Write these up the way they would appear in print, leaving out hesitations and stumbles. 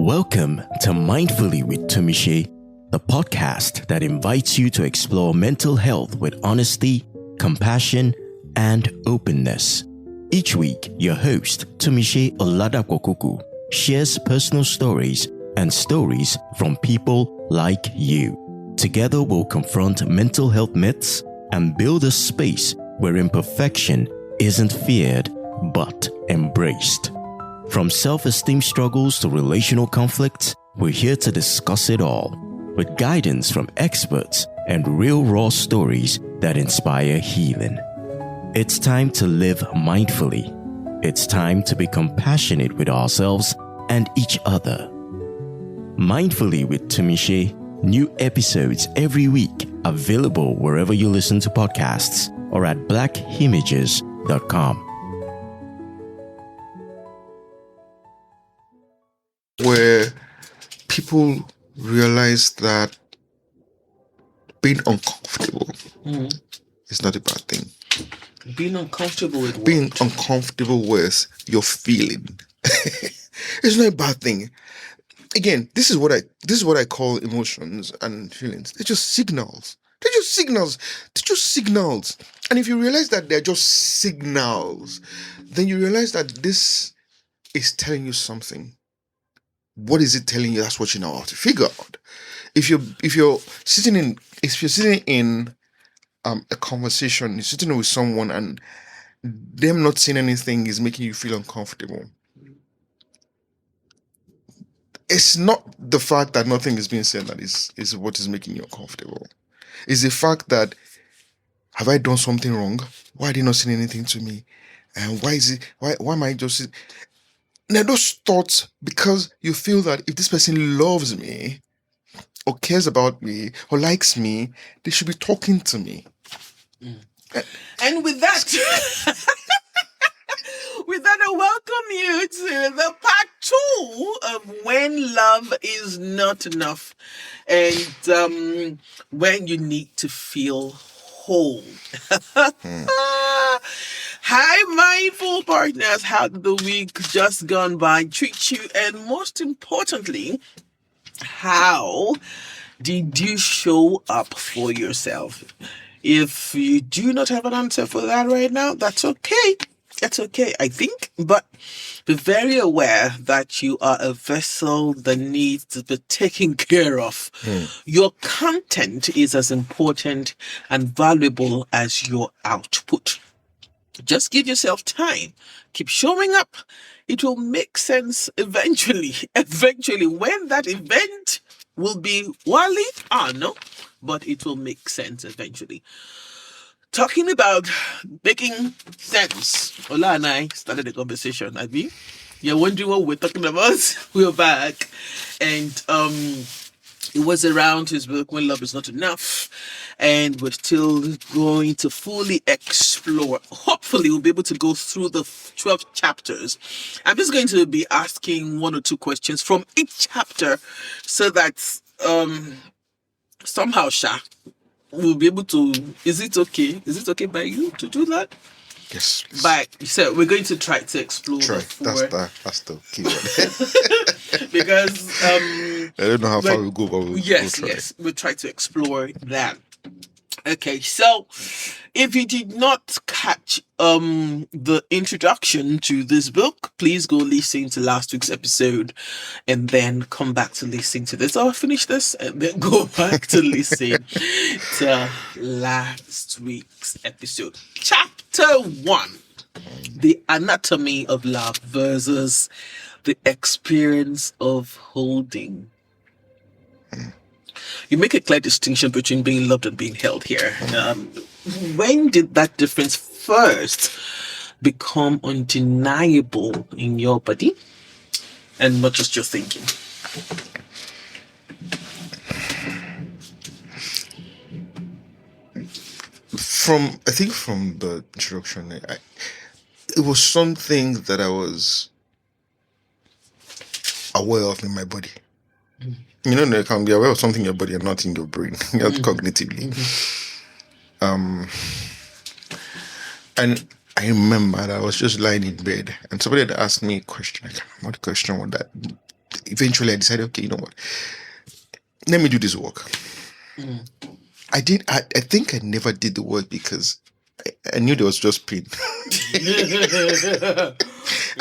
Welcome to Mindfully with Tumishe, the podcast that invites you to explore mental health with honesty, compassion, and openness. Each week, your host, Tumishe Oladapokuku, shares personal stories and stories from people like you. Together, we'll confront mental health myths and build a space where imperfection isn't feared but embraced. From self-esteem struggles to relational conflicts, we're here to discuss it all, with guidance from experts and real raw stories that inspire healing. It's time to live mindfully. It's time to be compassionate with ourselves and each other. Mindfully with Tumishe, new episodes every week, available wherever you listen to podcasts or at blackimages.com. Where people realize that being uncomfortable is not a bad thing. Being uncomfortable with what? Being uncomfortable with your feeling it's not a bad thing. Again, this is what I call emotions and feelings. They're just signals. And if you realize that they're just signals, then you realize that this is telling you something. What is it telling you? That's what you now have to figure out. If you're sitting in a conversation, you're sitting with someone and them not saying anything is making you feel uncomfortable. It's not the fact that nothing is being said that is what is making you uncomfortable. It's the fact that, have I done something wrong? Why are they not saying anything to me? And why am I just... Now those thoughts, because you feel that if this person loves me or cares about me or likes me, they should be talking to me. And with that, I welcome you to the part 2 of When Love Is Not Enough and when you need to feel whole. Hi, mindful partners. How did the week just gone by treat you? And most importantly, how did you show up for yourself? If you do not have an answer for that right now, that's okay. That's okay, I think. But be very aware that you are a vessel that needs to be taken care of. Your content is as important and valuable as your output. Just give yourself time. Keep showing up. It will make sense eventually. When that event will be wally, no, but it will make sense eventually. Talking about making sense, Ola and I started a conversation. You're wondering what we're talking about? We're back. And it was around his book, When Love Is Not Enough. And we're still going to fully explore. Hopefully, we'll be able to go through the 12 chapters. I'm just going to be asking 1 or 2 questions from each chapter so that somehow, we'll be able to... Is it okay? Is it okay by you to do that? Yes, please. So we're going to try to explore. That's the key word. Because I don't know how far we'll go, but we'll try. We'll try to explore that. Okay, so if you did not catch the introduction to this book, please go listen to last week's episode and then come back to listen to this, or finish this and then go back to listen to last week's episode. Chapter 1, The Anatomy of Love versus the Experience of Holding. You make a clear distinction between being loved and being held here. When did that difference first become undeniable in your body and not just your thinking? From the introduction, it was something that I was aware of in my body. You know, you can be aware of something in your body and not in your brain, not cognitively. And I remember that I was just lying in bed and somebody had asked me a question. I can't remember what the question was. eventually I decided, okay, you know what? Let me do this work. I think I never did the work because I knew there was just pain. I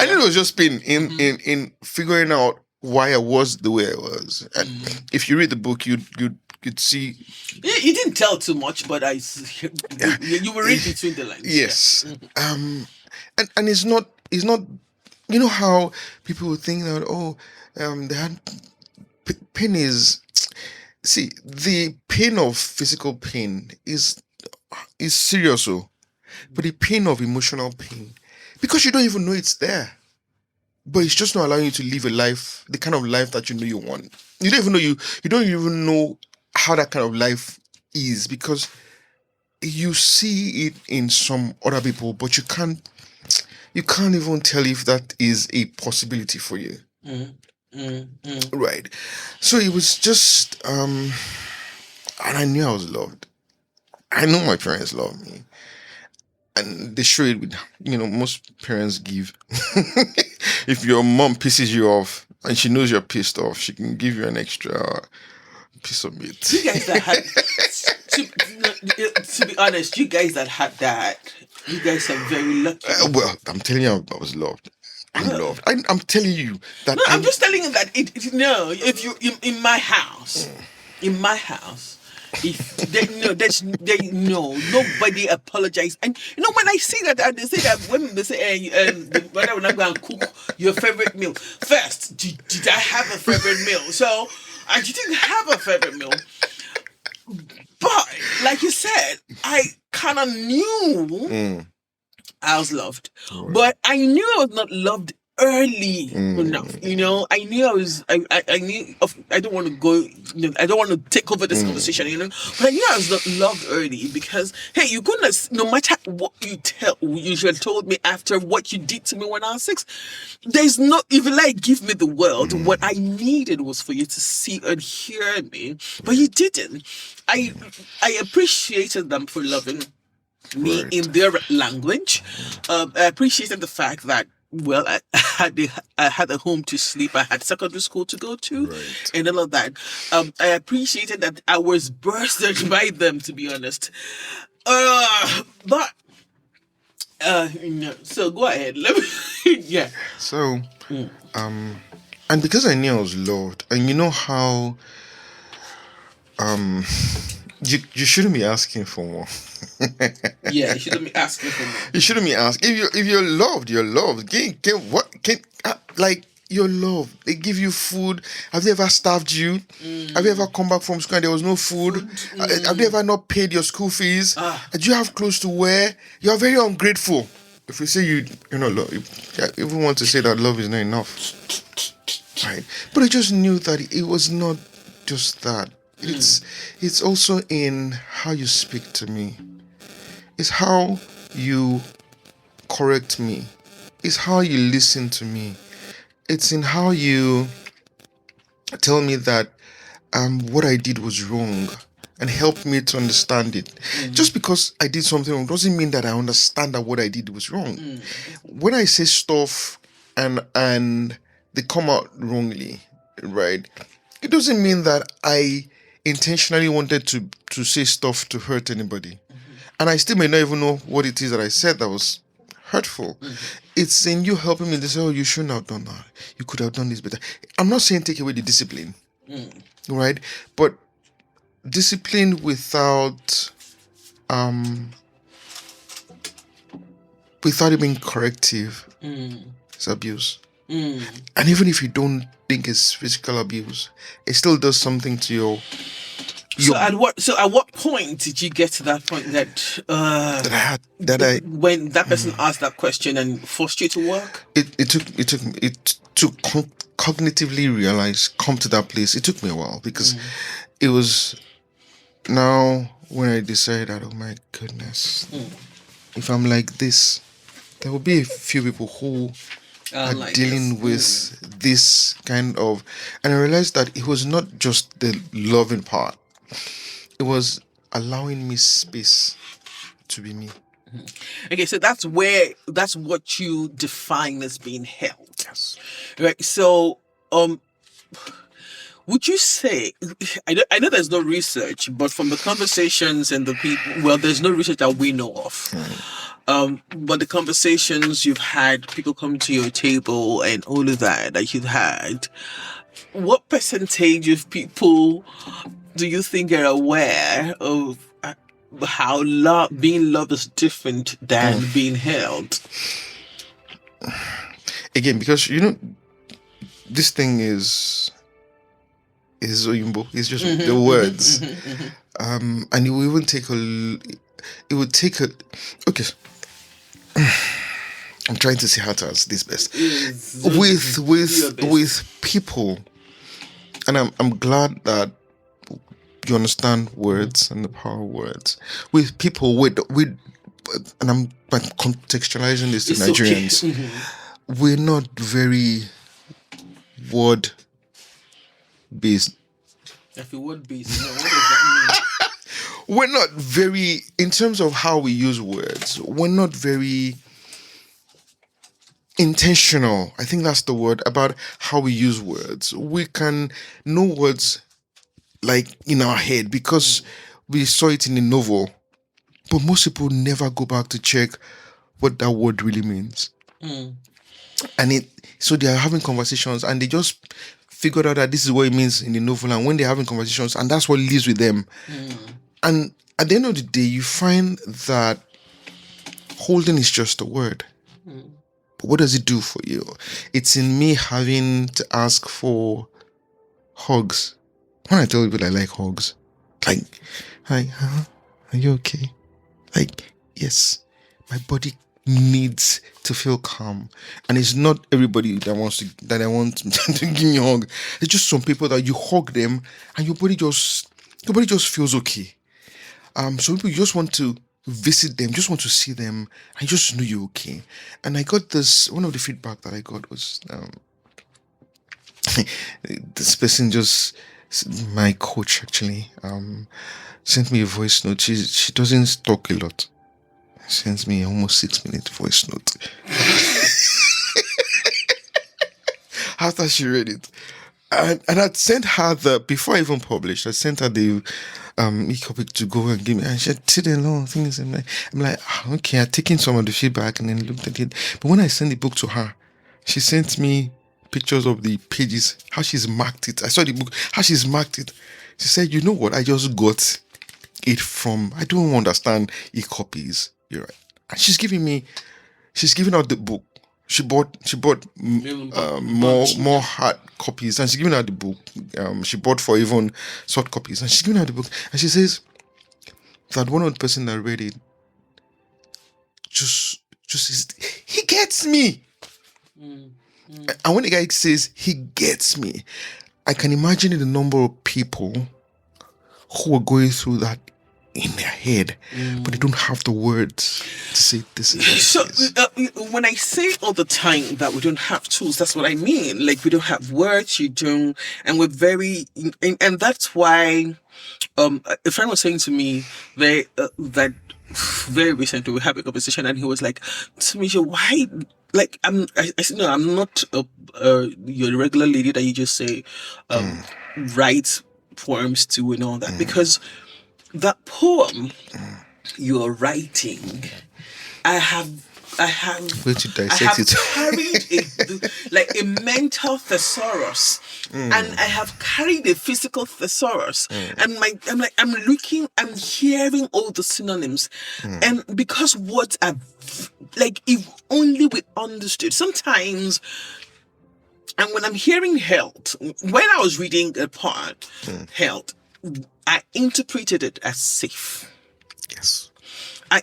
knew there was just pain in figuring out why I was the way I was. And if you read the book, you'd see. You didn't tell too much, but you were reading between the lines. Yes. And it's not. You know how people would think that they had pain is. See, the pain of physical pain is serious, but the pain of emotional pain, because you don't even know it's there, but it's just not allowing you to live a life, the kind of life that you know you want. You don't even know you don't even know how that kind of life is, because you see it in some other people, but you can't even tell if that is a possibility for you. Right. So it was just and I knew I was loved. I know my parents love me. And they show it with, most parents give. If your mom pisses you off and she knows you're pissed off, she can give you an extra piece of meat. You guys that had, to be honest, you guys that had that, you guys are very lucky. Well, I'm telling you, I was loved. I'm loved. I'm telling you that. No, I'm just telling you that if you in my house, if nobody apologize. And when I see that, they say that women, they say, whether when I'm going to cook your favorite meal first, did I have a favorite meal? So I didn't have a favorite meal, but like you said, I kind of knew I was loved, but I knew I was not loved early enough. I knew I was. I knew. I don't want to go. I don't want to take over this conversation. But I knew I was not loved early because hey, you couldn't. No matter what you should have told me after what you did to me when I was 6. There's no. If you give me the world, what I needed was for you to see and hear me, but you didn't. I appreciated them for loving me in their language. I appreciated the fact that I had a home to sleep. I had secondary school to go to, and all of that. I appreciated that I was birthed by them, to be honest. So go ahead. Let me. Yeah. So, and because I knew I was loved, and you know how, you shouldn't be asking for more. Yeah, you shouldn't be asking for more. You shouldn't be asking. If you're loved, you're loved. You're loved. They give you food. Have they ever starved you? Have you ever come back from school and there was no food? Have they ever not paid your school fees? Do you have clothes to wear? You are very ungrateful. If you say you know love, even want to say that love is not enough, right? But I just knew that it was not just that. It's also in how you speak to me. It's how you correct me. It's how you listen to me. It's in how you tell me that what I did was wrong and help me to understand it. Just because I did something wrong doesn't mean that I understand that what I did was wrong. When I say stuff and they come out wrongly, right? It doesn't mean that I intentionally wanted to say stuff to hurt anybody. And I still may not even know what it is that I said that was hurtful. It's in you helping me to say, you shouldn't have done that. You could have done this better. I'm not saying take away the discipline, right? But discipline without it being corrective is abuse. And even if you don't think it's physical abuse, it still does something to your. So at what point did you get to that point when that person asked that question and forced you to work? It took to cognitively come to that place. It took me a while because it was now when I decided that, oh my goodness, if I'm like this, there will be a few people who are like dealing with this kind of, and I realized that it was not just the loving part. It was allowing me space to be me. Okay, so that's what you define as being held. Yes. Right. So would you say, I know there's no research, but from the conversations and the people, well, there's no research that we know of. But the conversations you've had, people come to your table and all of that you've had, what percentage of people do you think are aware of how being loved is different than being held? Again, because this thing is Oyumbo. It's just the words, and it will even take okay. I'm trying to see how to answer this best. With people, and I'm glad that you understand words and the power of words. With people, and I'm contextualizing this to Nigerians. Okay. We're not very word based. If you word based, what does that mean? We're not very, in terms of how we use words, we're not very intentional. I think that's the word, about how we use words. We can know words like in our head because we saw it in a novel, but most people never go back to check what that word really means. And so they are having conversations and they just figured out that this is what it means in the novel, and when they're having conversations, and that's what lives with them. And at the end of the day, you find that holding is just a word. But what does it do for you? It's in me having to ask for hugs. When I tell people I like hugs, like, hi, are you okay? Like, yes, my body needs to feel calm, and it's not everybody that I want to give me a hug. It's just some people that you hug them and your body just feels okay. Some people, you just want to visit them, just want to see them, and just know you're okay. And I got this, one of the feedback that I got was this person, just my coach actually, sent me a voice note. She doesn't talk a lot. Sends me almost 6-minute voice note. After she read it. And I'd sent her before I even published, I sent her the e-copy to go and give me, and she had said a lot of things. I'm like, okay, I'd taken some of the feedback and then looked at it. But when I sent the book to her, she sent me pictures of the pages, how she's marked it. I saw the book, how she's marked it. She said, you know what, I just got it from, I don't understand e-copies. You're right. And she's giving out the book. She bought more hard copies, and she's giving out the book. She bought for even soft copies, and she's giving out the book. And she says that one of the person that read it just says, he gets me. And when the guy says he gets me, I can imagine the number of people who are going through that in their head, but they don't have the words to say this is what it is. When I say all the time that we don't have tools, that's what I mean. Like, we don't have words, you don't, and we're very, and that's wsaid a friend was saying to me that very recently we had a conversation, and he was like, Tamisha, why? Like, I said, no, I'm not your regular lady that you just say write poems to and all that, because that poem you're writing, I have Where to dissect it? carried a mental thesaurus, and I have carried a physical thesaurus, and I'm hearing all the synonyms, and because words are if only we understood sometimes. And when I'm hearing held, when I was reading a part, held, I interpreted it as safe. Yes.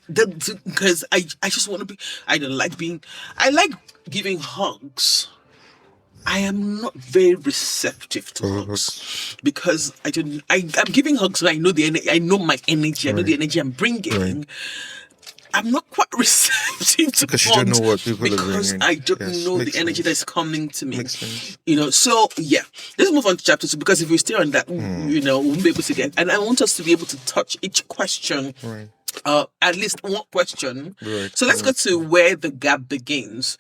Because I just want to be, I like giving hugs. I am not very receptive to hugs because I'm giving hugs and I know the energy, I know my energy, I know the energy I'm bringing. Right. I'm not quite receptive to because hugs you don't know what people are bringing. Because I don't know the energy that's coming to me. Makes sense. So yeah, let's move on to chapter 2, because if we stay on that, we won't be able to get. And I want us to be able to touch each question, at least one question. Right. So let's go to where the gap begins.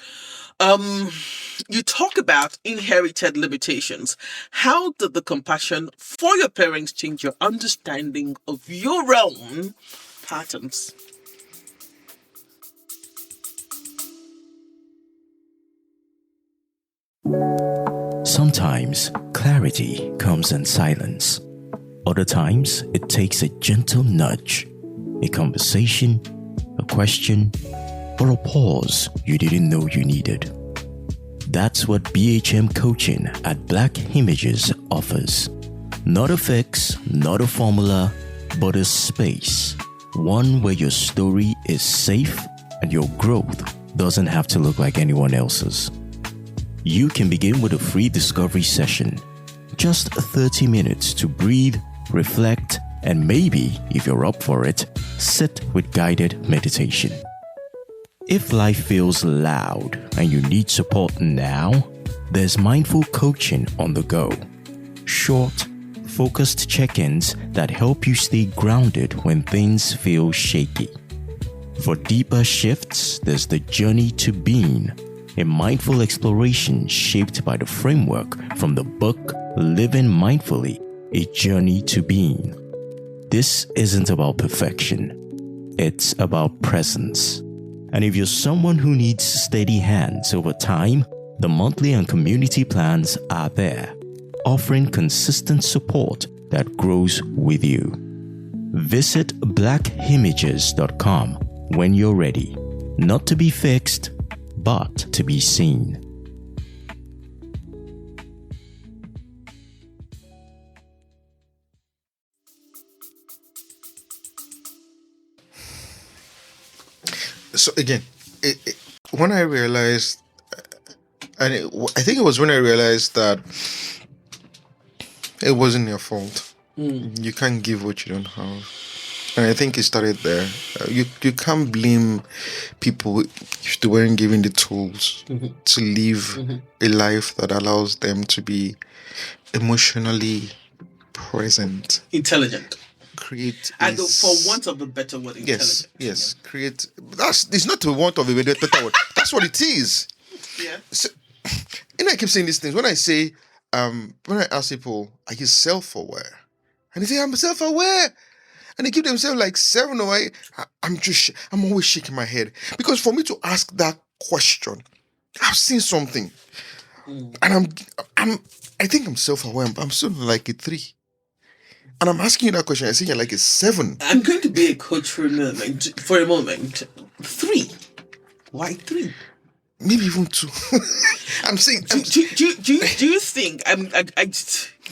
You talk about inherited limitations. How did the compassion for your parents change your understanding of your own patterns? Sometimes clarity comes in silence. Other times it takes a gentle nudge, a conversation, a question, or a pause you didn't know you needed. That's what BHM coaching at Black Images offers. Not a fix, not a formula, but a space. One where your story is safe and your growth doesn't have to look like anyone else's. You can begin with a free discovery session. Just 30 minutes to breathe, reflect, and maybe, if you're up for it, sit with guided meditation. If life feels loud and you need support now, there's mindful coaching on the go. Short, focused check-ins that help you stay grounded when things feel shaky. For deeper shifts, there's the Journey to Being, a mindful exploration shaped by the framework from the book Living Mindfully, A Journey to Being. This isn't about perfection. It's about presence. And if you're someone who needs steady hands over time, the monthly and community plans are there, offering consistent support that grows with you. Visit blackimages.com when you're ready, not to be fixed, but to be seen. So again, when I realized, I think it was when I realized that it wasn't your fault. You can't give what you don't have. And I think it started there. You can't blame people if they weren't given the tools to live a life that allows them to be emotionally present, Intelligent. create. And for want of a better word, intelligent. Yes. Create. It's not a want of a better word. That's what it is. Yeah. So, I keep saying these things. When I say, when I ask people, are you self-aware? And they say, I'm self-aware. And they give themselves like 7 or 8. I'm always shaking my head. Because for me to ask that question, I've seen something. And I think I'm self-aware, but I'm still like a 3. And I'm asking you that question, I think you're like a 7. I'm going to be a coach for a moment. 3. Why 3? Maybe even 2. I'm saying. Do you think?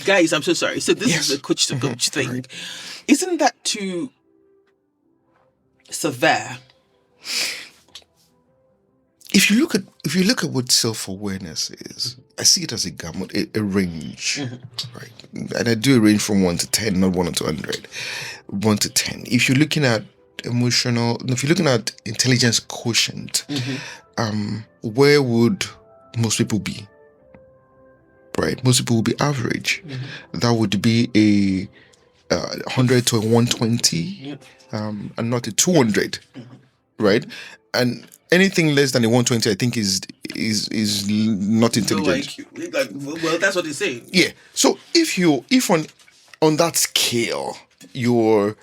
Guys, I'm so sorry. So this is a coach to coach thing. Right. Isn't that too severe? If you look at what self-awareness is, I see it as a gamut, a range, right? And I do a range from 1 to 10, not 1 to 100. 1 to 10. If you're looking at intelligence quotient, where would most people be? Right, most people will be average. That would be a 100 to a 120, and not a 200, right? And anything less than a 120, I think, is not intelligent. Well, that's what they say. Yeah. So if on that scale, you're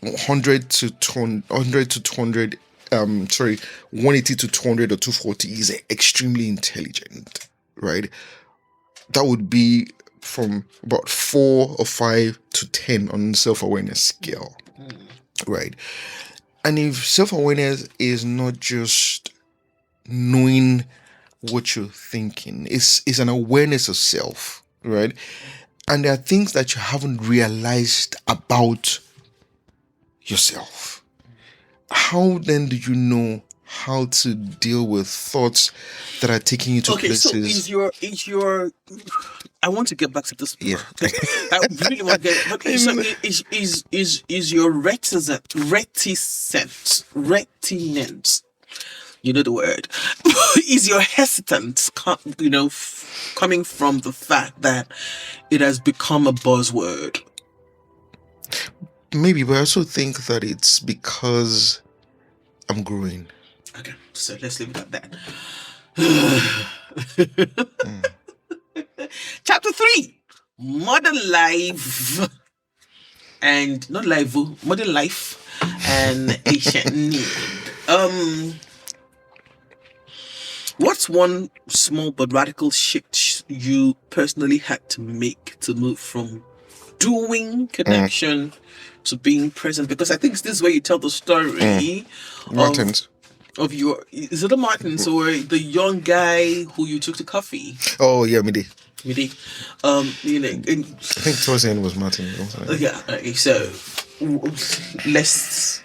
100 to 200, 180 to 200 or 240 is extremely intelligent, right? That would be from about 4 or 5 to 10 on self-awareness scale, right? And if self-awareness is not just knowing what you're thinking, it's an awareness of self, right? And there are things that you haven't realized about yourself. How then do you know how to deal with thoughts that are taking you to places? So is your I want to get back to this. Yeah. I really want to get. Okay, so is your reticence? You know the word. Is your hesitance, coming from the fact that it has become a buzzword? Maybe, but I also think that it's because I'm growing. Okay, so let's leave it at that. Chapter 3, modern life and not life, modern life and Asian need. What's one small but radical shift you personally had to make to move from doing connection to being present? Because I think this is where you tell the story Martins. of your, is it the Martins or the young guy who you took to coffee? Oh yeah, Midi. Really? I think towards the end was Martin. Yeah. Okay, so let's.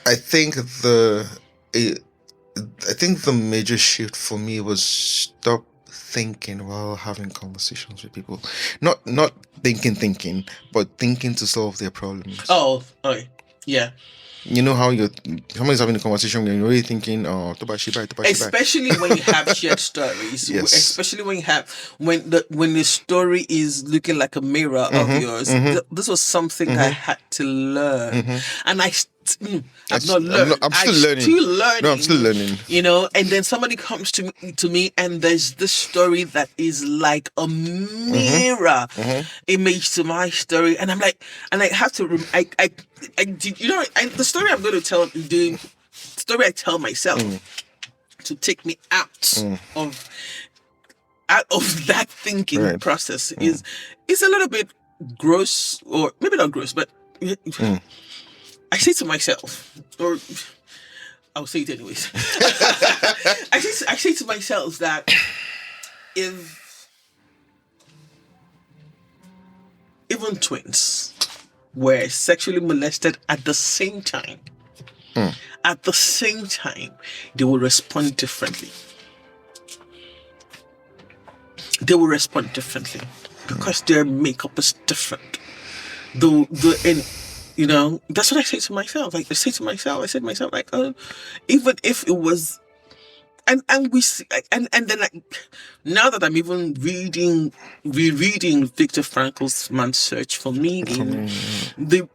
I think the major shift for me was stop thinking while having conversations with people. Not thinking, but thinking to solve their problems. Oh, okay. Yeah. You know how somebody's having a conversation when you're really thinking, especially when you have shared stories. Yes. Especially when you have when the story is looking like a mirror of yours. This was something I had to learn, and I've not learned. I'm still learning. No, I'm still learning. You know, and then somebody comes to me, and there's this story that is like a mirror image to my story, and I'm like, and I have to. The story I'm going to tell, the story I tell myself to take me out of that thinking process is a little bit gross, or maybe not gross, but. I say to myself, or I'll say it anyways. I say to myself that if even twins were sexually molested at the same time, they will respond differently. They will respond differently because their makeup is different. You know, that's what I say to myself. Like, I said to myself, like, even if it was, and we see, and then now that I'm even rereading Viktor Frankl's Man's Search for Meaning, the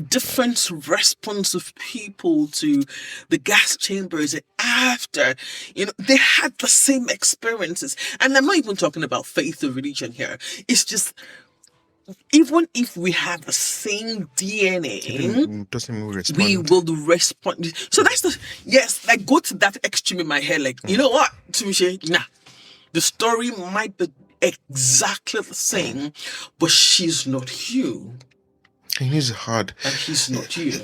different response of people to the gas chambers and after, you know, they had the same experiences. And I'm not even talking about faith or religion here. It's just, even if we have the same DNA, we will respond. So that's I go to that extreme in my head, like, you know what, Tumishe, nah, the story might be exactly the same, but she's not you. And it's hard. And he's not you.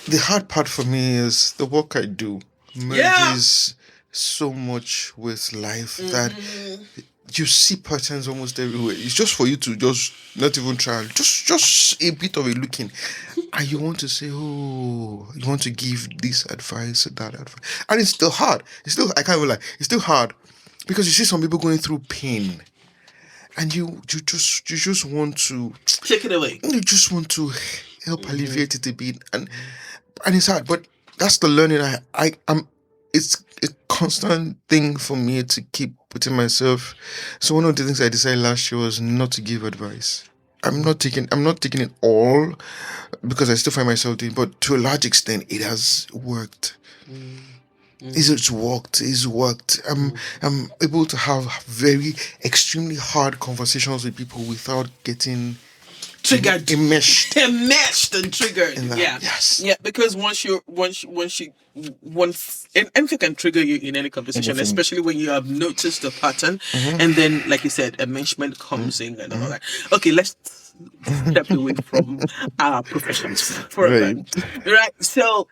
The hard part for me is the work I do merges so much with life that you see patterns almost everywhere. It's just for you to just not even try, just a bit of a looking, and you want to say, you want to give this advice, that advice, and it's still hard. I can't even lie. It's still hard because you see some people going through pain, and you just want to take it away. You just want to help alleviate it a bit, and it's hard. But that's the learning it's a constant thing for me to keep putting myself. So one of the things I decided last year was not to give advice. I'm not taking it all because I still find myself doing, but to a large extent it has worked. It's worked. I'm able to have very extremely hard conversations with people without getting triggered, enmeshed and triggered. Yes. Yeah, because once anything can trigger you in any conversation, especially when you have noticed the pattern, and then, like you said, enmeshment comes in and all that. Okay, let's step away from our professions for a moment. Right. So,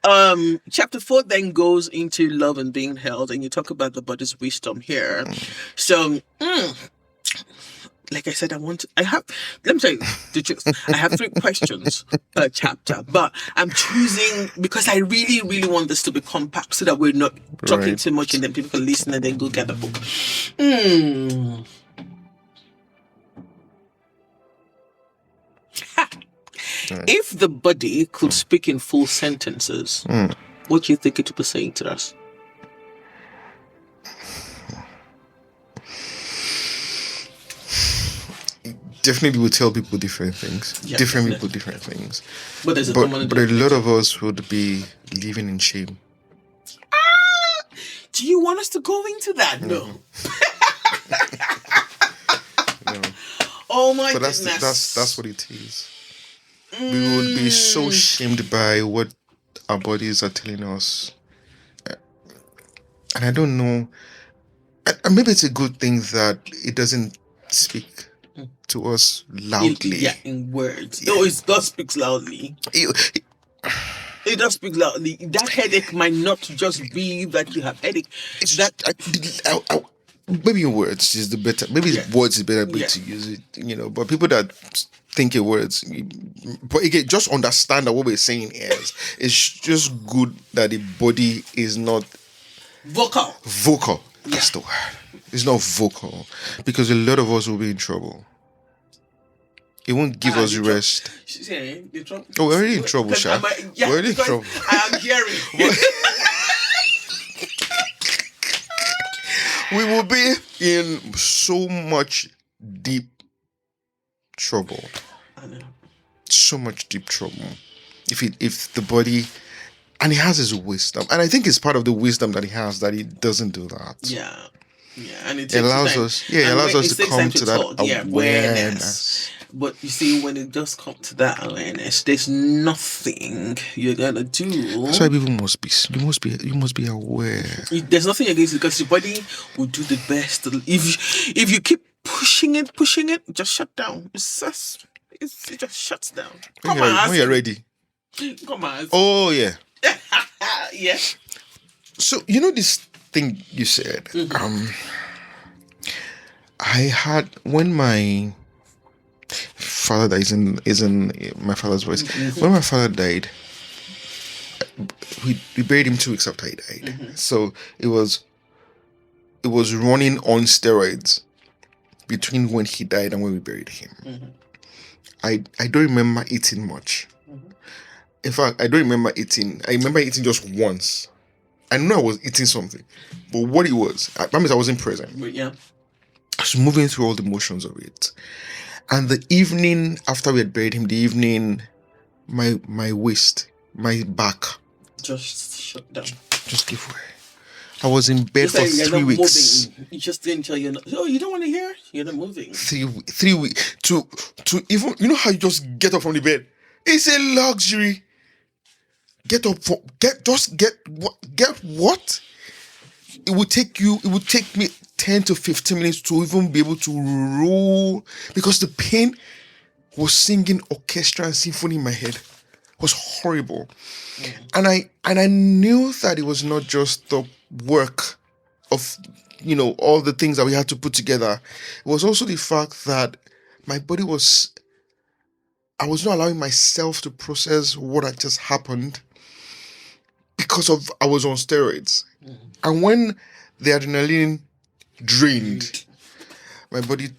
chapter 4 then goes into love and being held, and you talk about the body's wisdom here. So, like I said, let me tell you the truth. I have 3 questions per chapter, but I'm choosing because I really, really want this to be compact so that we're not talking too much and then people can listen and then go get the book. If the body could speak in full sentences, what do you think it would be saying to us? Definitely will tell people different things. Yeah, different people, different things. But there's but a lot of us would be living in shame. to go into that. No. No. Oh my But goodness. that's what it is. We would be so shamed by what our bodies are telling us. And I don't know. And maybe it's a good thing that it doesn't speak to us loudly. In words. No, it does speak loudly. It does speak loudly. That headache might not just be that you have headache. Maybe in words is the better. Maybe words is better way to use it. But people that think in words, but again, just understand that what we're saying is it's just good that the body is not vocal. That's the word. It's not vocal, because a lot of us will be in trouble. It won't give us rest. Oh, we're already in trouble, Sha. We're already in trouble. I am hearing. We will be in so much deep trouble. I know. So much deep trouble. If the body, and he has his wisdom, and I think it's part of the wisdom that he has that he doesn't do that. Yeah, and it allows us. Yeah, it allows us to come to that awareness. But you see, when it does come to that awareness, there's nothing you're gonna do. That's why people must be. You must be aware. There's nothing against it, because your body will do the best. If you keep pushing it, just shut down. It just shuts down. When you're ready. Come on. Oh yeah. Yeah. So this thing you said. I had, when my father died, is in my father's voice. When my father died, we buried him 2 weeks after he died. So it was running on steroids between when he died and when we buried him. I don't remember eating much. In fact, I don't remember eating. I remember eating just once. I know I was eating something, but what it was, that means I wasn't present. But yeah. I was moving through all the motions of it. And the evening after we had buried him, my waist, my back just shut down. Just gave way. I was in bed for 3 weeks. Moving. You just didn't tell you. You don't want to hear? You're not moving. 3 weeks to even, how you just get up from the bed. It's a luxury. Get what? It would take me 10 to 15 minutes to even be able to roll, because the pain was singing orchestra and symphony in my head. It was horrible. And I knew that it was not just the work of all the things that we had to put together. It was also the fact that my body I was not allowing myself to process what had just happened, because I was on steroids. And when the adrenaline drained, my body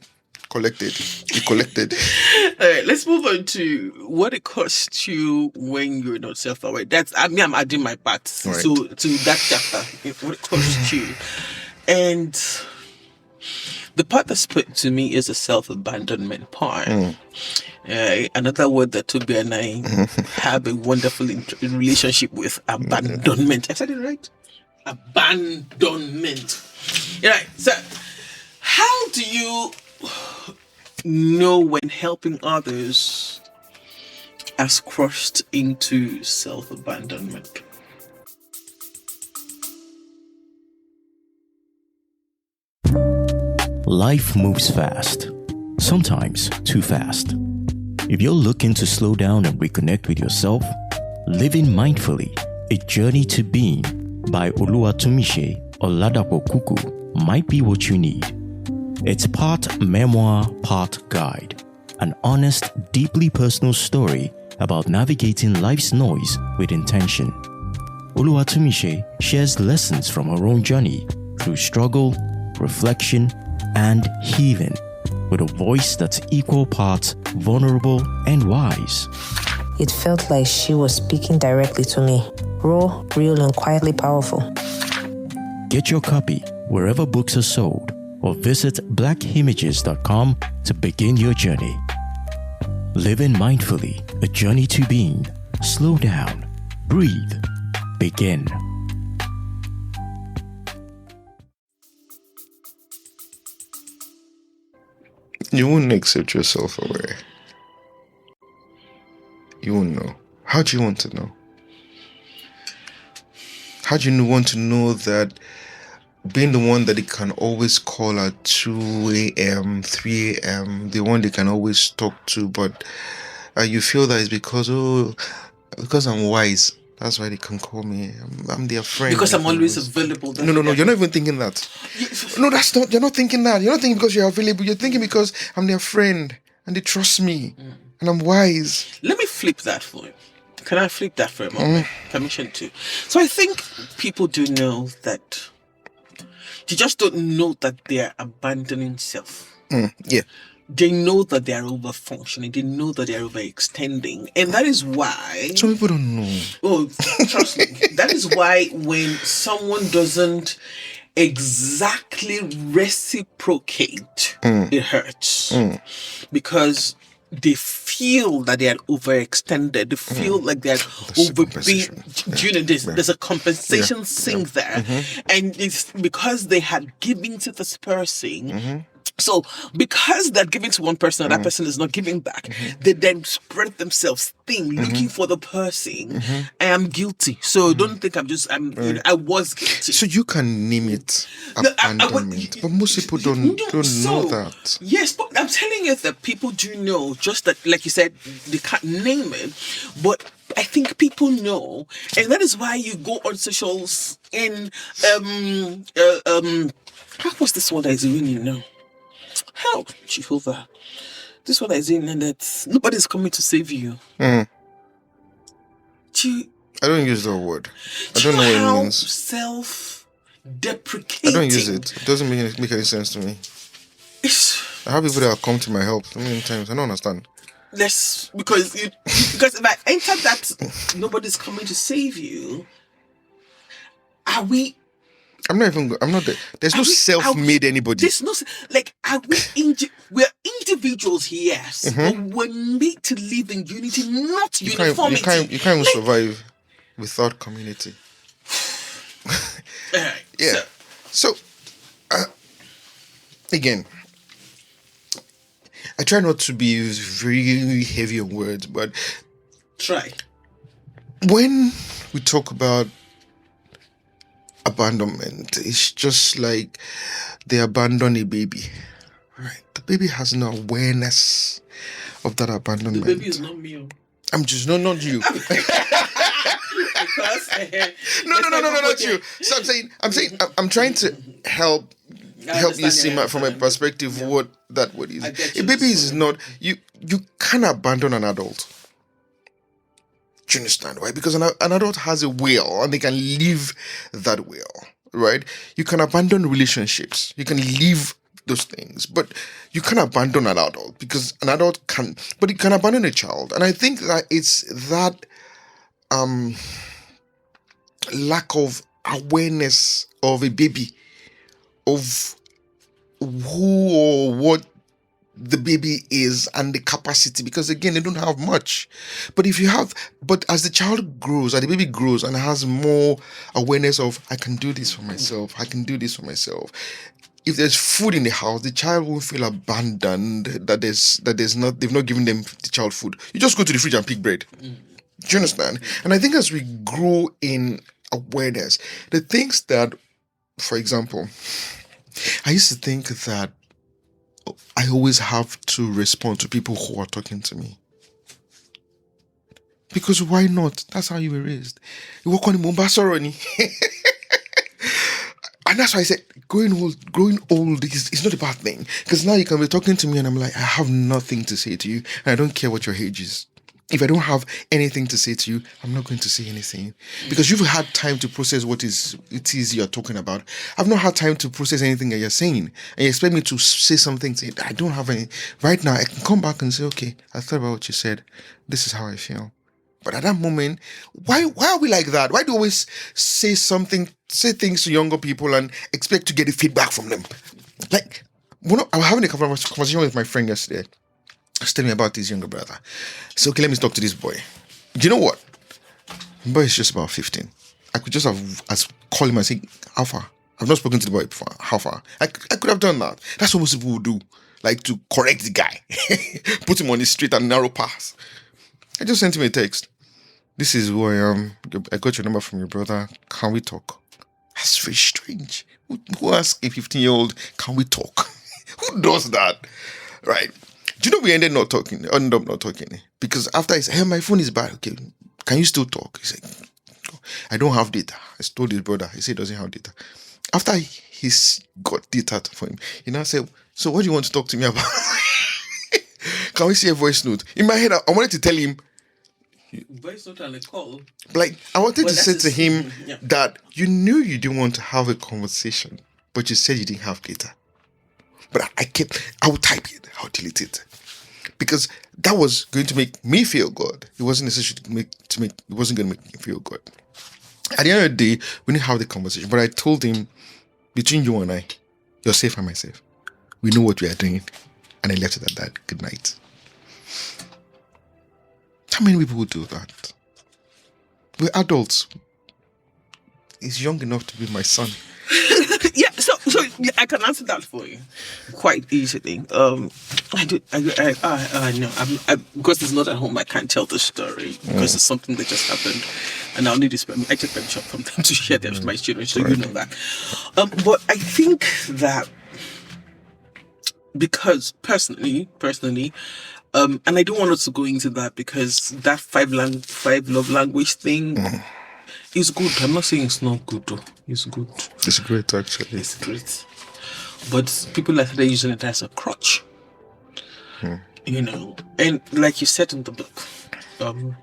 collected. It collected. All right, let's move on to what it costs you when you're not self-aware. I'm adding my part to that chapter. What it costs you. And the part that spoke to me is the self-abandonment part. Another word that Toby and I have a wonderful relationship with, abandonment. I said it right? Abandonment. Right. So, how do you know when helping others has crossed into self-abandonment? Life moves fast, sometimes too fast. If you're looking to slow down and reconnect with yourself, Living Mindfully, A Journey to Being by Oluwatomise Oladapo Kuku might be what you need. It's part memoir, part guide, an honest, deeply personal story about navigating life's noise with intention. Oluwatomise shares lessons from her own journey through struggle, reflection, and healing, with a voice that's equal parts vulnerable and wise. It felt like she was speaking directly to me, raw, real, and quietly powerful. Get your copy wherever books are sold, or visit blackimages.com to begin your journey. Living Mindfully, A Journey to Being. Slow down, breathe, begin. You wouldn't accept yourself away. You won't know. How do you want to know? How do you want to know that being the one that they can always call at 2 a.m., 3 a.m., the one they can always talk to, but you feel that it's because I'm wise. That's why they can call me. I'm their friend. Because I'm always available. No. You're not even thinking that. No, that's not. You're not thinking that. You're not thinking because you're available. You're thinking because I'm their friend and they trust me and I'm wise. Let me flip that for you. Can I flip that for a moment? Permission to. So I think people do know that. They just don't know that they're abandoning self. Yeah. They know that they are over-functioning. They know that they are overextending. And that is why... Some people don't know. Oh, trust me. That is why when someone doesn't exactly reciprocate, it hurts. Because they feel that they are overextended. They feel like they're overbeing. Do you know this? There's a compensation sink there. And it's because they had given to this person. So because they're giving to one person and that person is not giving back, they then spread themselves thin, looking for the person. I am guilty. So don't think I was guilty. So you can name it abandonment, but most people don't know that. Yes, but I'm telling you that people do know, just that, like you said, they can't name it, but I think people know, and that is why you go on socials and what's this one that is winning now? Help, Jehovah. This one is in, and that nobody's coming to save you. I don't use that word. I don't know what it means. Self-deprecating. I don't use it. It doesn't make any sense to me. I have people that have come to my help so many times. I don't understand. Because if I enter that nobody's coming to save you, are we? There's no self-made anybody. There's no, we're individuals, yes, but we're made to live in unity, not uniformity. You can't even survive without community. Yeah. So, again, I try not to be very heavy on words, but try. When we talk about abandonment, it's just like they abandon a baby, right? The baby has no awareness of that abandonment. The baby is not me. I'm just not you. Because no, not you. So I'm trying to help you see from a perspective what that word is. A baby is not you can't abandon an adult. Do you understand, right? Because an adult has a will and they can live that will, right? You can abandon relationships. You can leave those things, but you can't abandon an adult because an adult can, but you can abandon a child. And I think that it's that lack of awareness of a baby, of who or what the baby is and the capacity, because again they don't have much, but as the child grows and the baby grows and has more awareness of I can do this for myself, if there's food in the house, the child won't feel abandoned that they've not given them the child food. You just go to the fridge and pick bread. Do you understand? And I think as we grow in awareness, the things that, for example, I used to think that I always have to respond to people who are talking to me. Because why not? That's how you were raised. You walk on the Mombasa Roni. And that's why I said growing old is not a bad thing. Because now you can be talking to me and I'm like, I have nothing to say to you. And I don't care what your age is. If I don't have anything to say to you, I'm not going to say anything. Because you've had time to process what it is you're talking about. I've not had time to process anything that you're saying. And you expect me to say something, I don't have any. Right now, I can come back and say, okay, I thought about what you said. This is how I feel. But at that moment, why are we like that? Why do we always say things to younger people and expect to get the feedback from them? Like, I was having a conversation with my friend yesterday. He's telling me about his younger brother. So, okay, let me talk to this boy. Do you know what? The boy is just about 15. I could just have called him and say, how far? I've not spoken to the boy before. How far? I could have done that. That's what most people would do. like to correct the guy, put him on the straight and narrow path. I just sent him a text. This is who I am. I got your number from your brother. Can we talk? That's very strange. Who asks a 15-year-old, can we talk? Who does that? Right? Do you know we ended up not talking? Because after he said, hey, my phone is bad. Okay, can you still talk? He said, I don't have data. I told his brother. He said he doesn't have data. After he's got data for him, he now said, so what do you want to talk to me about? Can we see a voice note? In my head, I wanted to tell him, voice note and a call. like, I wanted to say to him yeah. that you knew you didn't want to have a conversation, but you said you didn't have data. But I would type it, I would delete it. Because that was going to make me feel good. It wasn't necessarily it wasn't going to make me feel good. At the end of the day, we didn't have the conversation. But I told him, between you and I, you're safe and myself. We know what we are doing. And I left it at that. Good night. How many people would do that? We're adults. He's young enough to be my son. Yeah, so yeah, I can answer that for you quite easily. I know. Because it's not at home, I can't tell the story because it's something that just happened, and I'll need to I take permission from them to share them with my children, so you know that. But I think that because personally, and I don't want us to go into that because that five love language thing. It's good. I'm not saying it's not good though. It's good. It's great, actually. It's great. But people are using it as a crutch. You know. And like you said in the book,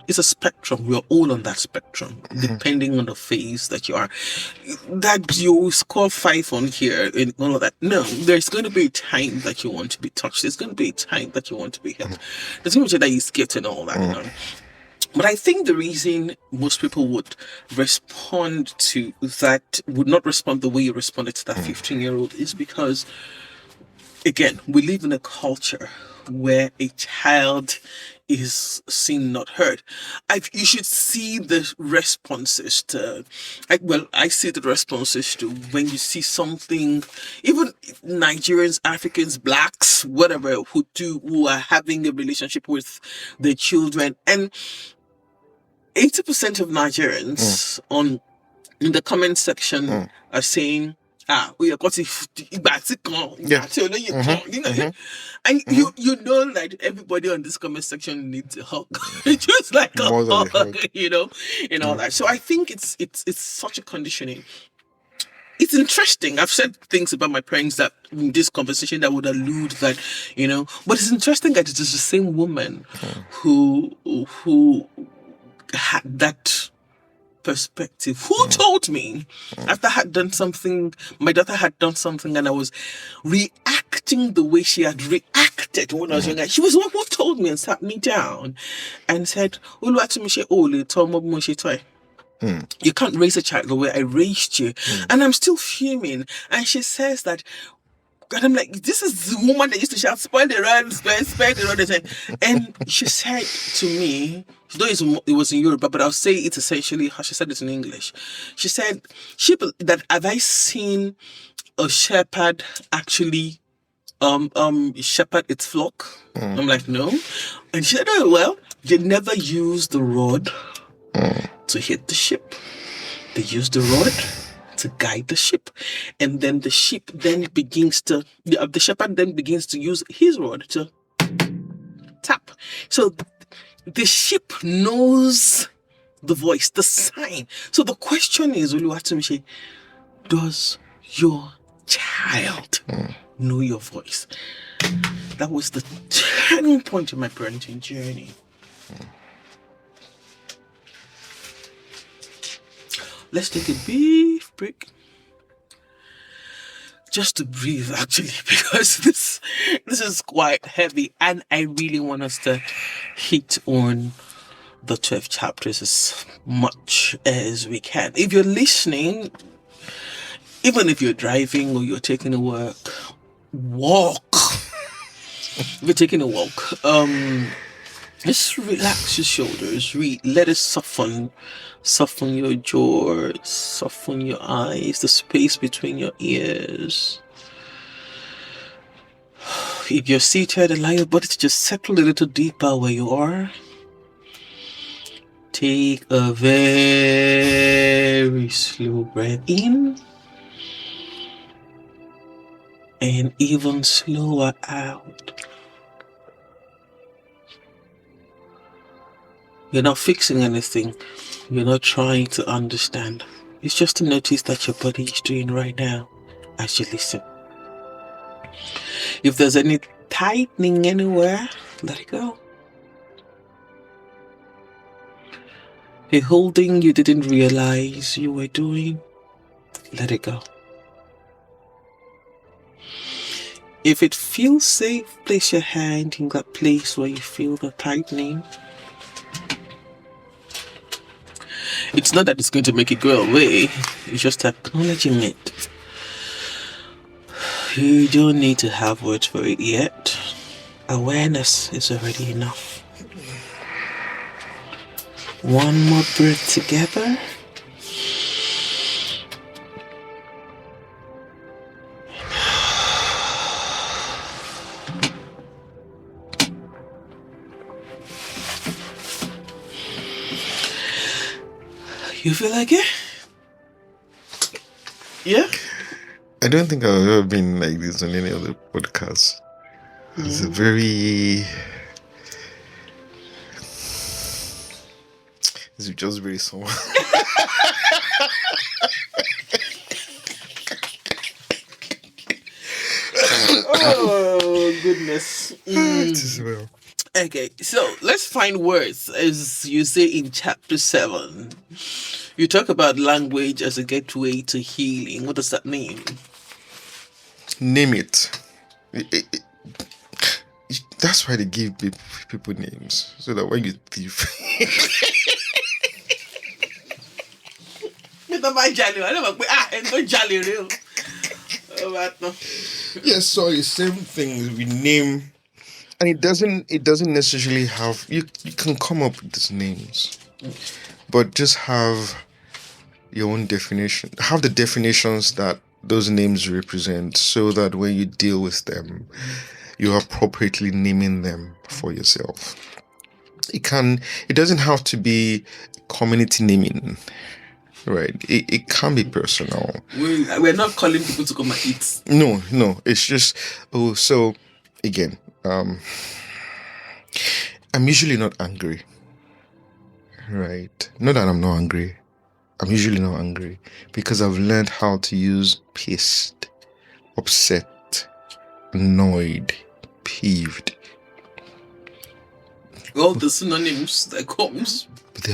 it's a spectrum. We're all on that spectrum, depending on the phase that you are. That you score 5 on here and all of that. No, there's going to be a time that you want to be touched. There's going to be a time that you want to be held. There's going to be a time that you're scared and all that. You know? But I think the reason most people would respond to that, would not respond the way you responded to that 15-year-old is because, again, we live in a culture where a child is seen, not heard. You should see the responses to, I see the responses to when you see something, even Nigerians, Africans, blacks, whatever, who are having a relationship with their children. And 80% of Nigerians in the comment section are saying, we are got and you know that everybody on this comment section needs a hug. Just like a hug, you know, and all that. So I think it's such a conditioning. It's interesting. I've said things about my parents that in this conversation that would allude that, you know, but it's interesting that it is the same woman who had that perspective. Who told me after I had done something, my daughter had done something, and I was reacting the way she had reacted when I was younger. She was the one who told me and sat me down and said, you can't raise a child the way I raised you. And I'm still fuming. And she says that, God, I'm like, this is the woman that used to shout, spoil the road, spoil the road. And she said to me, though it was in Yoruba, but I'll say it essentially how she said it in English. She said, that have I seen a shepherd actually shepherd its flock? I'm like, no. And she said, oh, well, they never use the rod to hit the sheep. They use the rod to guide the sheep, and then the sheep then begins to the shepherd then begins to use his rod to tap. So the sheep knows the voice, the sign. So the question is, Oluwatomishi, does your child know your voice? That was the turning point in my parenting journey. Let's take a brief break. Just to breathe, actually, because this is quite heavy, and I really want us to hit on the 12 chapters as much as we can. If you're listening, even if you're driving or you're taking a walk, if you're taking a walk, just relax your shoulders, let it soften your jaw, soften your eyes, the space between your ears. If you're seated, allow your body to just settle a little deeper where you are. Take a very slow breath in and even slower out. You're not fixing anything. You're not trying to understand. It's just to notice that your body is doing right now as you listen. If there's any tightening anywhere, let it go. A holding you didn't realize you were doing, let it go. If it feels safe, place your hand in that place where you feel the tightening. It's not that it's going to make it go away, it's just acknowledging it. You don't need to have words for it yet. Awareness is already enough. One more breath together. You feel like it? Yeah? I don't think I've ever been like this on any other podcast. It's a very... It's just very small. Oh, goodness. It is well. Okay, so let's find words, as you say in chapter 7. You talk about language as a gateway to healing. What does that mean? Name it. That's why they give people names, so that when you thief... Yes, sorry, same thing. We name, and it doesn't necessarily have. You can come up with these names, but just have your own definition. Have the definitions that those names represent, so that when you deal with them, you're appropriately naming them for yourself. It doesn't have to be community naming. Right, it can be personal. We're not calling people to come and eat. No, it's just so again, I'm usually not angry. Right, not that I'm not angry. I'm usually not angry because I've learned how to use pissed, upset, annoyed, peeved. All the synonyms that comes. But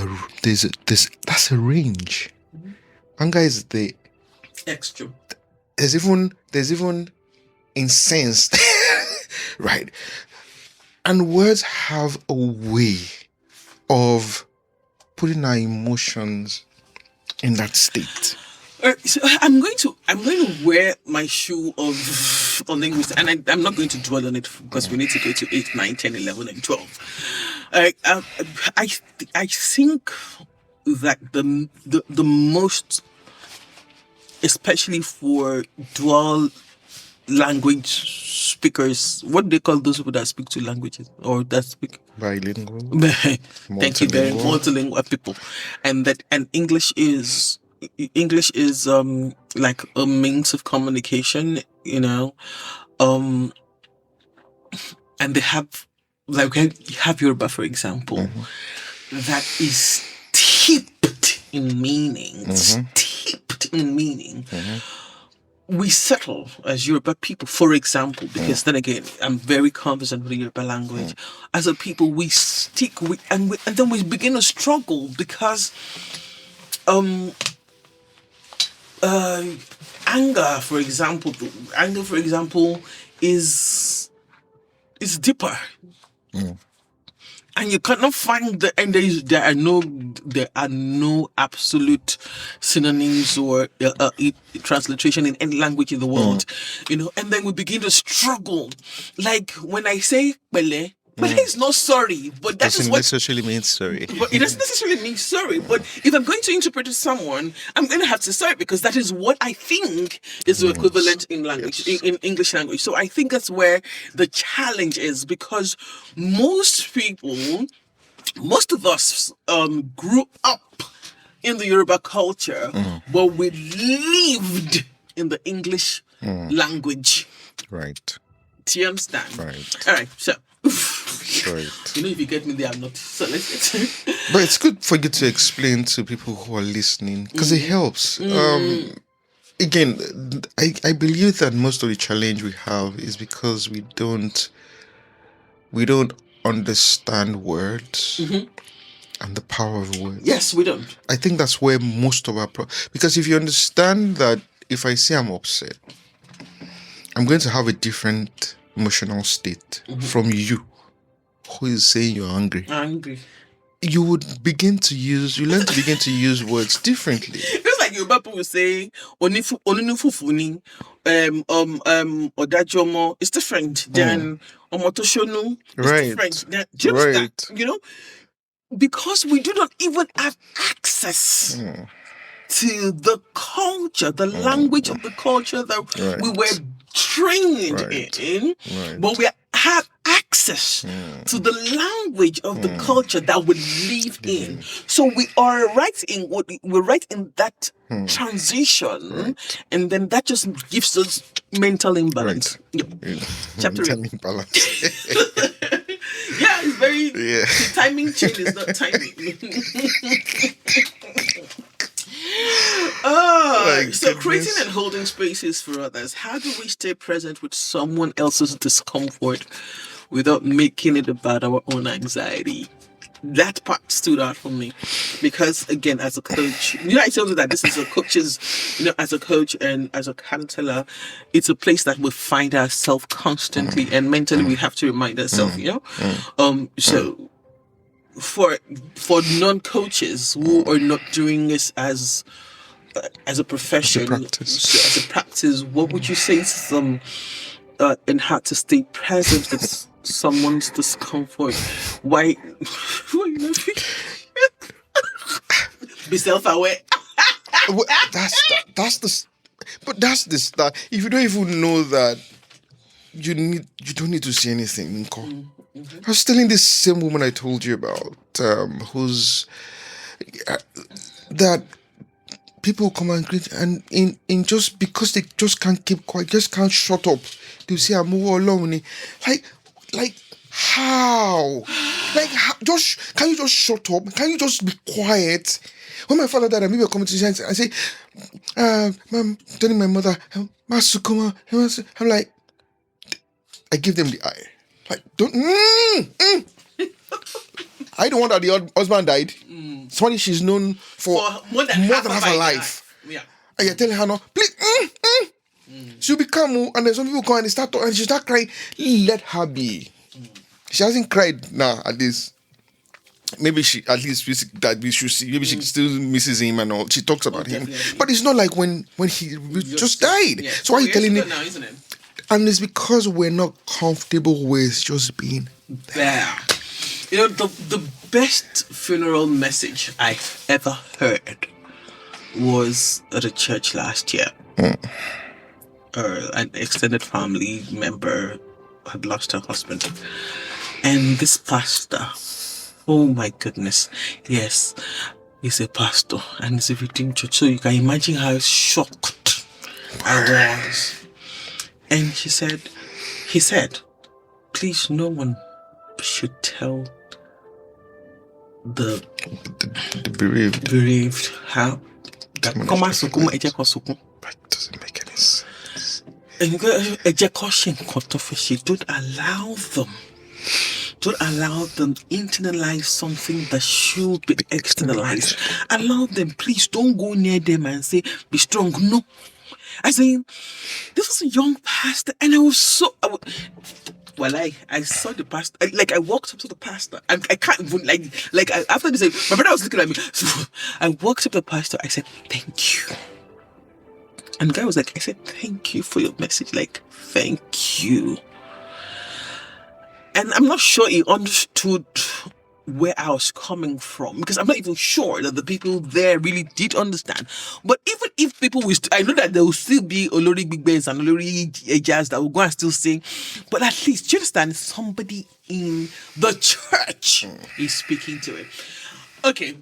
that's a range. Anger is the Extra. There's even incensed, right? And words have a way of putting our emotions in that state. So I'm going to wear my shoe of linguistics, and I'm not going to dwell on it because we need to go to 8, 9, 10, 11, and 12. I think that the most, especially for dual language speakers, what do they call those people that speak two languages or that speak Bilingual. Thank you very much. Multilingual people, and English is like a means of communication, and they have, like, you have Yoruba, for example, that is steeped in meaning. We settle as Yoruba people, for example, because then again, I'm very conversant with the Yoruba language. As a people, we stick, and then we begin to struggle because anger, for example, is deeper. And you cannot find there are no absolute synonyms or transliteration in any language in the world, and then we begin to struggle. Like when I say pele, but he's not sorry. But that is Doesn't what. necessarily mean sorry. But it doesn't necessarily mean sorry. But if I'm going to interpret to someone, I'm going to have to sorry because that is what I think is the equivalent in language, in English language. So I think that's where the challenge is, because most of us grew up in the Yoruba culture, but we lived in the English language. Right. Do you understand? Right. All right, so. Right. You know, if you get me there, I'm not solicited. But it's good for you to explain to people who are listening, because it helps. Again, I believe that most of the challenge we have is because we don't understand words and the power of words. Yes, we don't. I think that's where most of our because if you understand that if I say I'm upset, I'm going to have a different emotional state from you who is saying you're angry. Angry. You learn to begin to use words differently. It's like Yoruba people say, onifufuni, odajomo. It's different than omotoshonu. It's Right. different. Do you understand? Right. You know, because we do not even have access to the culture, the language of the culture that we were trained in, but we have access to the language of the culture that we live in. So we are right in we're right in that transition, and then that just gives us mental imbalance. Right. Yep. Chapter 8. Imbalance. Yeah, it's very the timing chain is not timing. So creating and holding spaces for others. How do we stay present with someone else's discomfort without making it about our own anxiety? That part stood out for me because, again, as a coach, I told you that this is a coach's, as a coach and as a counselor, it's a place that we find ourselves constantly, and mentally we have to remind ourselves, So for non-coaches who are not doing this as a profession, as a practice, what would you say to them in how to stay present with someone's discomfort? Why you laughing? Be self-aware. Well, that's the start. If you don't even know that, you don't need to say anything. I was telling this same woman I told you about, who's that people come and greet, and in just because they just can't keep quiet, just can't shut up. They'll say, "I'm all alone." Like how? Just can you just shut up? Can you just be quiet? When my father died, I maybe come to his hands. I say, "Mom," telling my mother, "Masukuma." I'm like, I give them the eye. Like, don't. I don't want that the husband died. Somebody she's known for more than half her life. Yeah. And you're telling her, no, please. She'll become, and then some people come and they start talking, and she start crying. Let her be. She hasn't cried now, at least. Maybe she, at least that we should see. Maybe she still misses him and all. She talks about him. Definitely. But it's not like when he just died. Yeah. So why are you telling me? Now, isn't it? And it's because we're not comfortable with just being there. The best funeral message I've ever heard was at a church last year. An extended family member had lost her husband. And this pastor, oh my goodness, yes, he's a pastor and it's a redeemed church. So you can imagine how shocked I was. And he said, please, no one should tell the bereaved how that doesn't make any sense. And don't allow them internalize something that should be externalized. Allow them, please don't go near them and say, be strong. No. I say, this was a young pastor, and I was so. I saw the pastor. I walked up to the pastor. I can't even after this. My brother was looking at me. So I walked up to the pastor. I said, "Thank you." And the guy was like, "I said, thank you for your message. Thank you." And I'm not sure he understood where I was coming from, because I'm not even sure that the people there really did understand. But even if people will, I know that there will still be Olori Big Bands and Olori Jazz that will go and still sing. But at least, do you understand? Somebody in the church is speaking to it. Okay.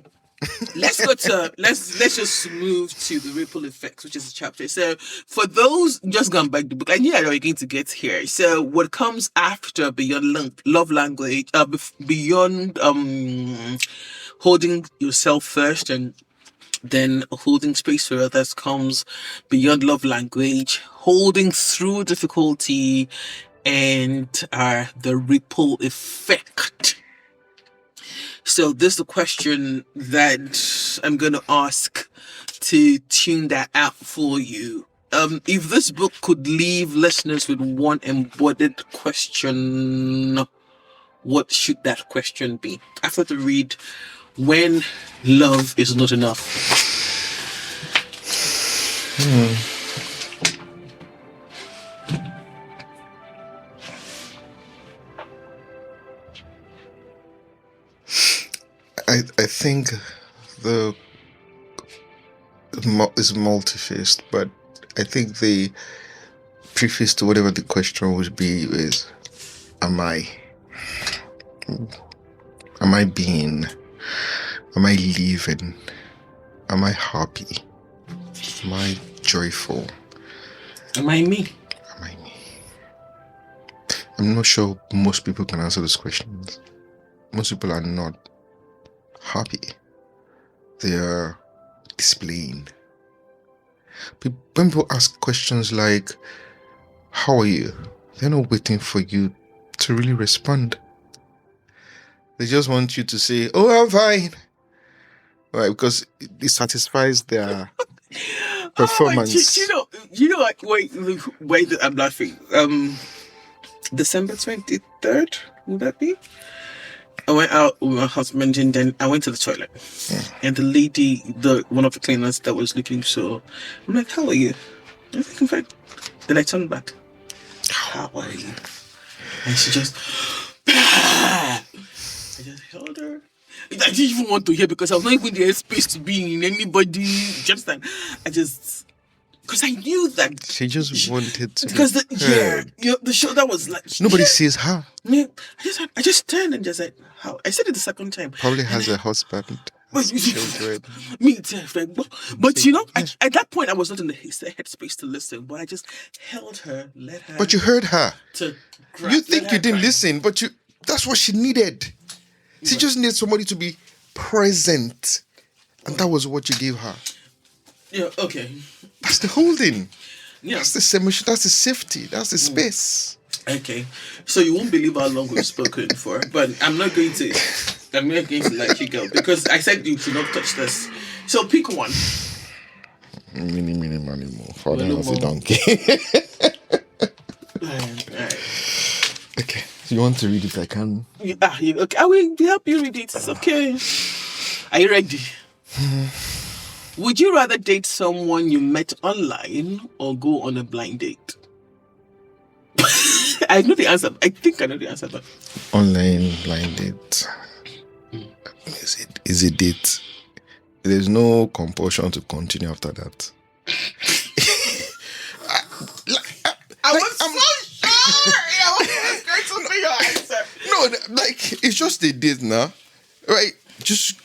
Let's go to let's just move to the ripple effects, which is a chapter. So for those just gone back the book, I knew that you were going to get here. So what comes after beyond love language, beyond holding yourself first and then holding space for others, comes beyond love language, holding through difficulty, and the ripple effect. So this is a question that I'm going to ask to tune that out for you. If this book could leave listeners with one embodied question, what should that question be? After the read, When Love Is Not Enough. I think it's multi-faced, but I think the preface to whatever the question would be is, am I being? Am I living? Am I happy? Am I joyful? Am I me? Am I me? I'm not sure most people can answer those questions. Most people are not happy. They are displaying. When people ask questions like, how are you? They're not waiting for you to really respond. They just want you to say, oh, I'm fine. Right, because it satisfies their performance. Oh, you know, like, wait, I'm laughing. December 23rd, would that be? I went out with my husband and then I went to the toilet. And the lady, one of the cleaners that was looking, so I'm like, how are you? I think I'm fine. Then I turned back. How are you? And she just, I just held her. I didn't even want to hear because I was not even the space to be in anybody. Just that, because I knew that she just wanted to. Because the shoulder was like nobody sees her. Yeah, I just turned and just said, "How?" I said it the second time. Probably has a husband. Children. Me too. But you know, at that point, I was not in the headspace to listen. But I just held her, let her. But you heard her. You think you didn't cry. listen, but that's what she needed. She just needed somebody to be present. And that was what you gave her. Yeah, okay. That's the holding. Yeah. That's the submission. That's the safety. That's the space. Okay. So you won't believe how long we've spoken for. But I'm not going to let you go. Because I said you should not touch this. So pick one. Mini, money, more. Father Money has a more. donkey. Alright. Okay. So you want to read it? I can. Okay. I will help you read it. It's okay. Are you ready? Would you rather date someone you met online or go on a blind date? I know the answer. I think I know the answer. But Online blind date. Is it date? There's no compulsion to continue after that. I was so sure. I was going to say your answer. No, like it's just a date now, right? Just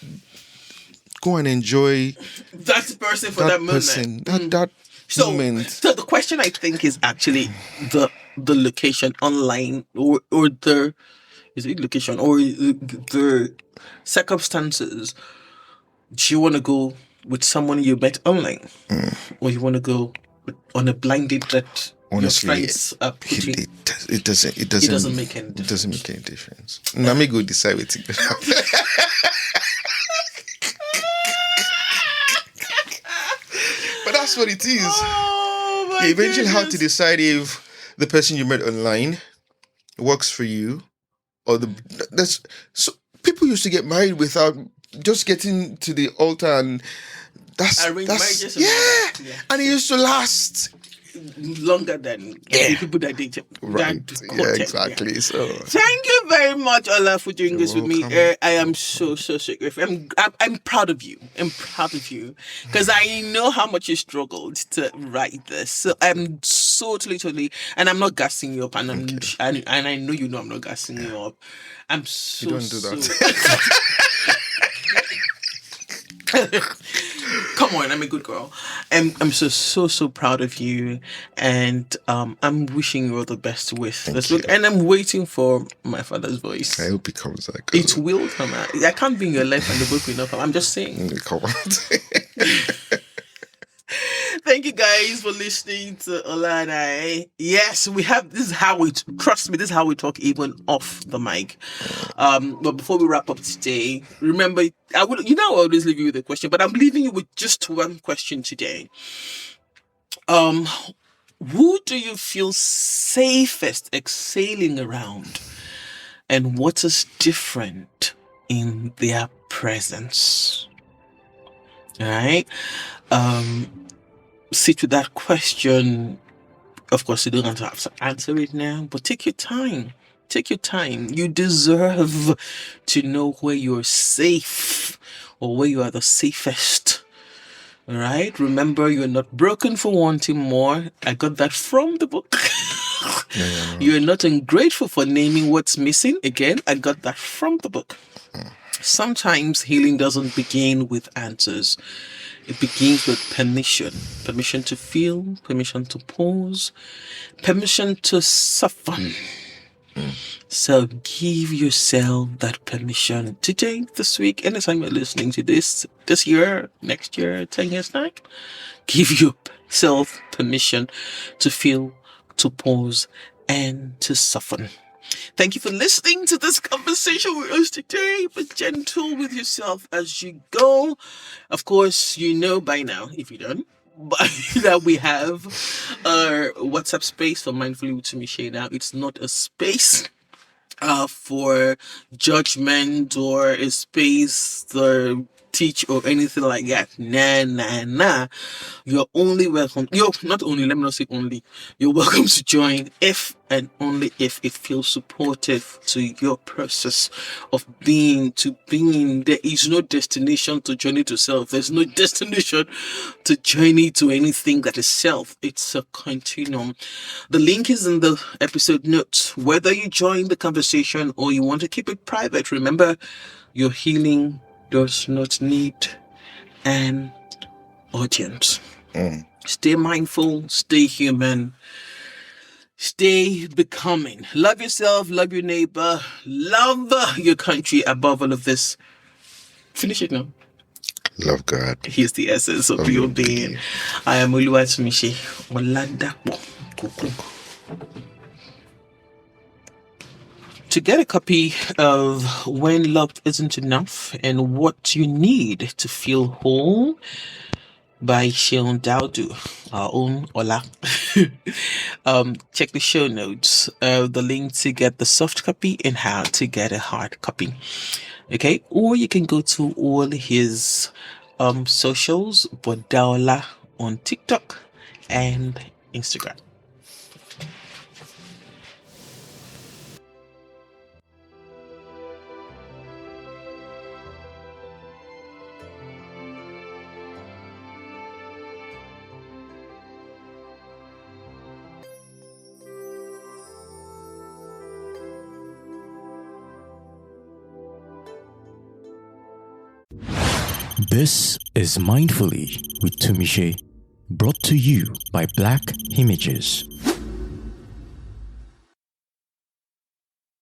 go and enjoy That person for that moment. person, that moment. So the question I think is actually the location online or the is it location or the circumstances. Do you want to go with someone you met online, or you want to go on a blind date that Honestly, your friends are putting? It doesn't make any difference. It doesn't make any difference. Let me go decide what it. But that's what it is. Oh my You eventually have to goodness. decide if the person you met online works for you, or so people used to get married without just getting to the altar, and Arranged marriages and all yeah. that, yeah. And it used to last longer than the people that dated. Right. That Yeah, quoted, exactly. So Thank you very much, Ola, for doing this with me. welcome. I am so grateful. I'm proud of you. I'm proud of you because I know how much you struggled to write this. So I'm so totally, and I'm not gassing you up, and and I know you know I'm not gassing you up. I'm so You don't do that. Come on, I'm a good girl. I'm so proud of you, and I'm wishing you all the best with this book. And I'm waiting for my father's voice. I hope it comes out. It will come out. I can't be in your life and the book will not come. I'm just saying. Come out. Thank you guys for listening to Ola and I. Yes, we have this is how we trust me, this is how we talk even off the mic. But before we wrap up today, remember I always leave you with a question, but I'm leaving you with just one question today. Who do you feel safest exhaling around? And what is different in their presence? All right. Sit with that question. Of course, you don't have to answer it now, but take your time. Take your time. You deserve to know where you're safe or where you are the safest. All right. Remember, you're not broken for wanting more. I got that from the book. Yeah. You're not ungrateful for naming what's missing. Again, I got that from the book. Sometimes healing doesn't begin with answers. It begins with permission. Permission to feel, permission to pause, permission to suffer. So give yourself that permission today, this week, anytime you're listening to this year, next year, 10 years back. Give yourself permission to feel, to pause, and to soften. Thank you for listening to this conversation with us today. Be gentle with yourself as you go. Of course, you know by now, if you don't, but that we have our WhatsApp space for Mindfully with Tumishe now. It's not a space for judgment or a space to teach or anything like that. Nah. You're only welcome. You're not only, let me not say only. You're welcome to join if and only if it feels supportive to your process of being to being. There is no destination to journey to self. There's no destination to journey to anything that is self. It's a continuum. The link is in the episode notes. Whether you join the conversation or you want to keep it private, remember your healing does not need an audience. Stay mindful, stay human, stay becoming. Love yourself, love your neighbor, love your country above all of this. Finish it now. Love God. Here's the essence of your being. I am Oluwatumishi Oladapo Koko. To get a copy of When Love Isn't Enough and What You Need to Feel Whole by Sheon Daudu, our own Ola. Check the show notes, the link to get the soft copy and how to get a hard copy. Okay, or you can go to all his socials, Bodaola on TikTok and Instagram. This is Mindfully with Tumishe, brought to you by Black Images.